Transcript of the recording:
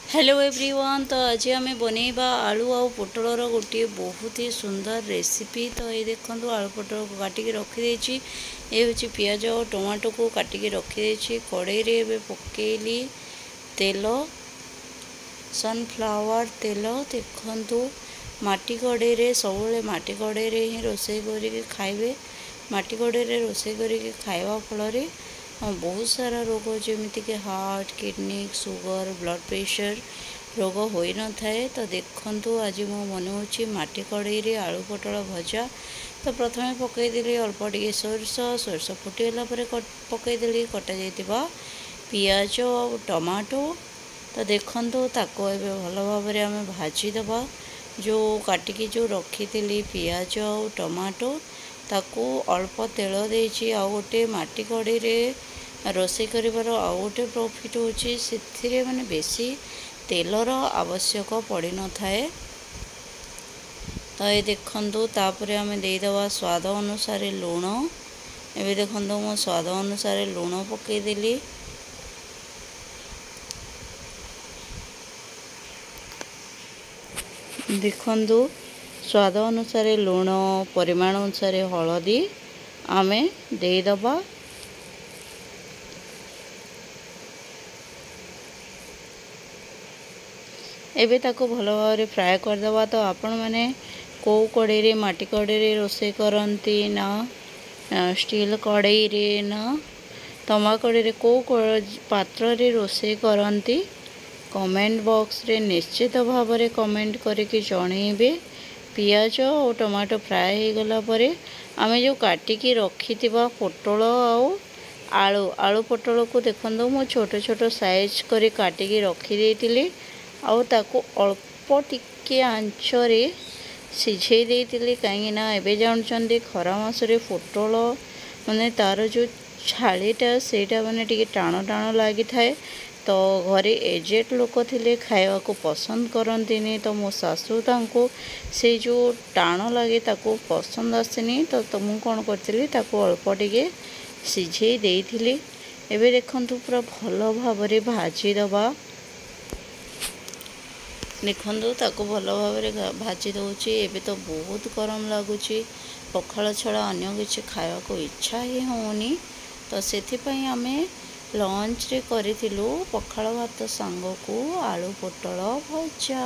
Hello everyone. तो आज आम बनैबा आलू आउ पोटलर गोटे बहुत ही सुंदर रेसिपी। तो ये देखो आलू पोटल को काटिकी रखीदे। ये हूँ पियाज और टमाटो को काटिकी रखीदे। कड़ाई रे पकेली तेल, सनफ्लावर तेल। देखु माटी कड़ाई रे सब माटी कड़ाई रे ही रोषे करके खाइबे। माटी कड़ाई रे रोषे करके खाइबा फल बहुत सारा रोग जमीती कि heart, kidney, sugar, blood pressure रोग हो न थाए। तो देखु आज मो बनाऊँगी माटी कड़ाई रे आलू पोटल भजा। तो प्रथमे पकईदेली अल्प टे सोरस फुटीगला पकईदेली कटा जाइथिबा पियाज और टमाटो। तो देखु ताको एबे भल भाव में आम भाजीदबा। जो काटिकी जो रखी पियाज और टमाटो ताकू अल्प तेल देछि। आ गोटे माटी कड़ाई रे रोषे करिवार आ गोटे प्रॉफिट होछि से माने बेसी तेलर आवश्यक पड़ी न थाए। तो ये देखु तापर आम देदबा स्वाद अनुसार लुण। एबे देखु मो स्वाद अनुसार लुण पकईदेली। देखु स्वाद अनुसार लुण, परिमाण अनुसार हलदी आमे देदबा। एबे ताको भल भाव फ्राए करदबा। तो आपण मैंने कौ कड़ाई रे माटी कड़ाई रे रोषे करती ना स्टील कड़ाई रे ना तमा कड़ाई रे कौ पात्र रे रोषे करती कमेंट बॉक्स रे निश्चित भाव में कमेंट करके जनइबे। पियाज और टमाटो फ्राए हो गला परे आमे जो काटिकी रखी पोटल आलू आलू पोटल को देखो मो छोट छोट साइज कर काटिकी रखी देइतिली। आउ ताको अल्प टिके आंचरे सिझे देइतिली। कहीं ना एबे जानछंदी खरा मासरे पोटल माने तार जो छालीटा सेटा माने टिके टाण टाण लगी थाए। तो घरे एजेड लोक थिले खाइबा को पसंद करंतिनी। तो मो सासू तांको से जो टाण लगे ताको पसंद आसेनी। तो मु कौन करथिली ताको अल्प टिके सिझे देइथिली। एबे देखंतु पूरा भल भाव रे भाजी दबा। देखंतु ताको भल भाव रे भाजी दउची। एबे तो बहुत गरम लागुची, पखाल छड़ा अन्य किछि खाइबा को इच्छा ही होनी। तो सेथिपई आमे लंच रे करिथिलु पखाल भात सांग को आलू पोटल भजा।